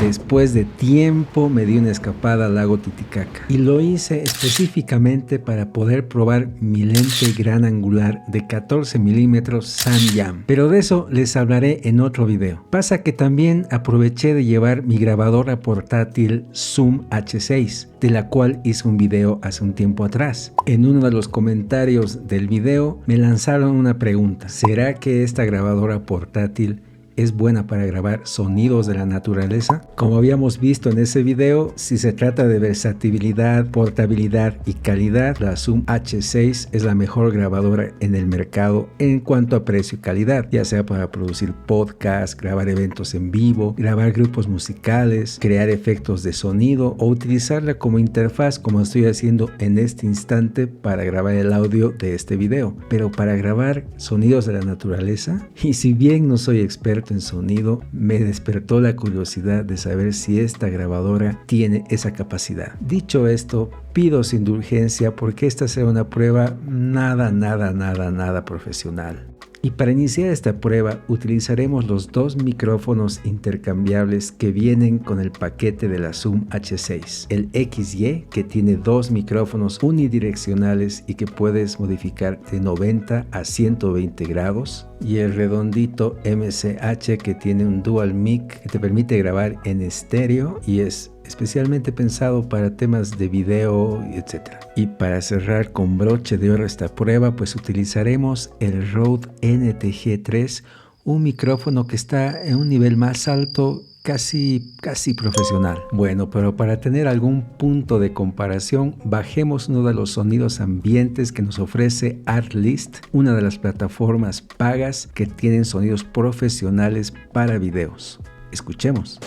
Después de tiempo me di una escapada al lago Titicaca y lo hice específicamente para poder probar mi lente gran angular de 14 milímetros Samyang, pero de eso les hablaré en otro video. Pasa que también aproveché de llevar mi grabadora portátil Zoom H6, de la cual hice un video hace un tiempo atrás. En uno de los comentarios del video me lanzaron una pregunta: ¿será que esta grabadora portátil es buena para grabar sonidos de la naturaleza? Como habíamos visto en ese video, si se trata de versatilidad, portabilidad y calidad, la Zoom H6 es la mejor grabadora en el mercado en cuanto a precio y calidad, ya sea para producir podcasts, grabar eventos en vivo, grabar grupos musicales, crear efectos de sonido o utilizarla como interfaz, como estoy haciendo en este instante para grabar el audio de este video. Pero para grabar sonidos de la naturaleza, y si bien no soy experto en sonido, me despertó la curiosidad de saber si esta grabadora tiene esa capacidad. Dicho esto, pido su indulgencia porque esta será una prueba nada profesional. Y para iniciar esta prueba utilizaremos los dos micrófonos intercambiables que vienen con el paquete de la Zoom H6. El XY, que tiene dos micrófonos unidireccionales y que puedes modificar de 90 a 120 grados. Y el redondito MCH, que tiene un dual mic que te permite grabar en estéreo y es especialmente pensado para temas de video, etc. Y para cerrar con broche de oro esta prueba, pues utilizaremos el Rode NTG3, un micrófono que está en un nivel más alto, casi profesional. Bueno, pero para tener algún punto de comparación, bajemos uno de los sonidos ambientes que nos ofrece Artlist, una de las plataformas pagas que tienen sonidos profesionales para videos. Escuchemos.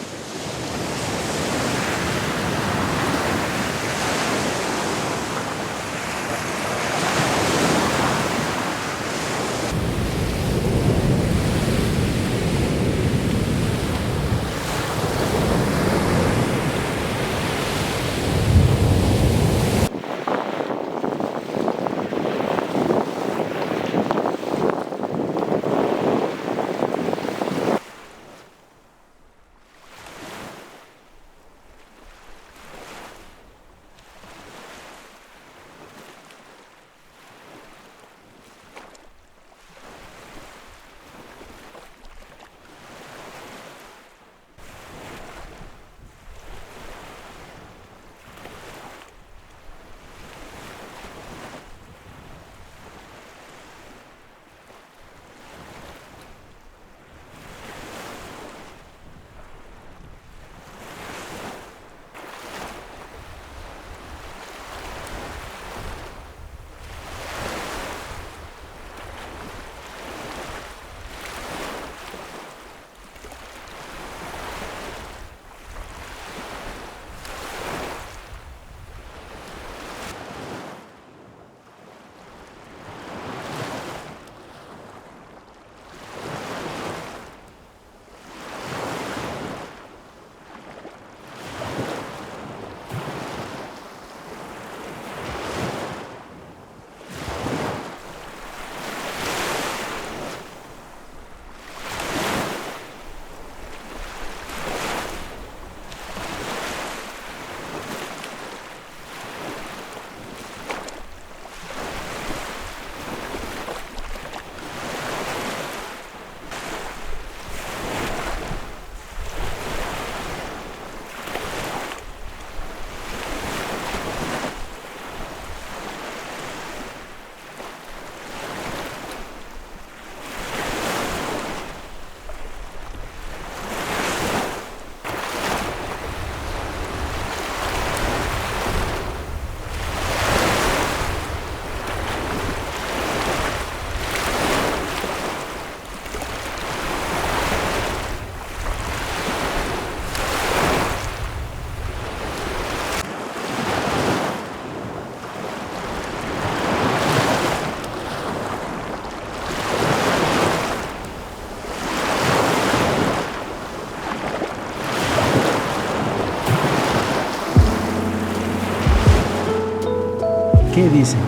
¿Qué dicen?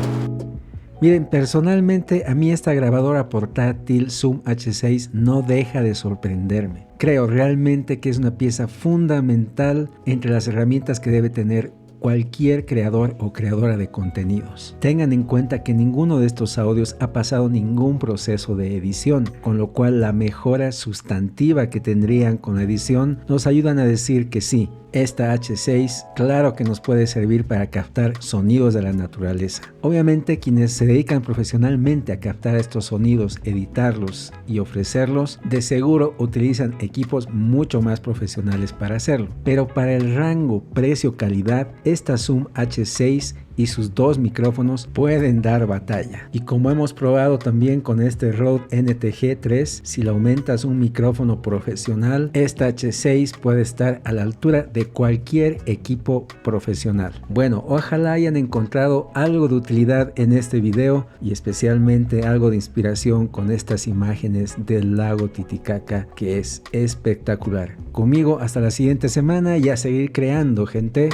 Miren, personalmente a mí esta grabadora portátil Zoom H6 no deja de sorprenderme. Creo realmente que es una pieza fundamental entre las herramientas que debe tener cualquier creador o creadora de contenidos. Tengan en cuenta que ninguno de estos audios ha pasado ningún proceso de edición, con lo cual la mejora sustantiva que tendrían con la edición nos ayudan a decir que sí, esta H6 claro que nos puede servir para captar sonidos de la naturaleza. Obviamente quienes se dedican profesionalmente a captar estos sonidos, editarlos y ofrecerlos, de seguro utilizan equipos mucho más profesionales para hacerlo. Pero para el rango precio-calidad, esta Zoom H6 y sus dos micrófonos pueden dar batalla. Y como hemos probado también con este Rode NTG3, si le aumentas un micrófono profesional, esta H6 puede estar a la altura de cualquier equipo profesional. Bueno, ojalá hayan encontrado algo de utilidad en este video y especialmente algo de inspiración con estas imágenes del lago Titicaca, que es espectacular. Conmigo hasta la siguiente semana y a seguir creando, gente.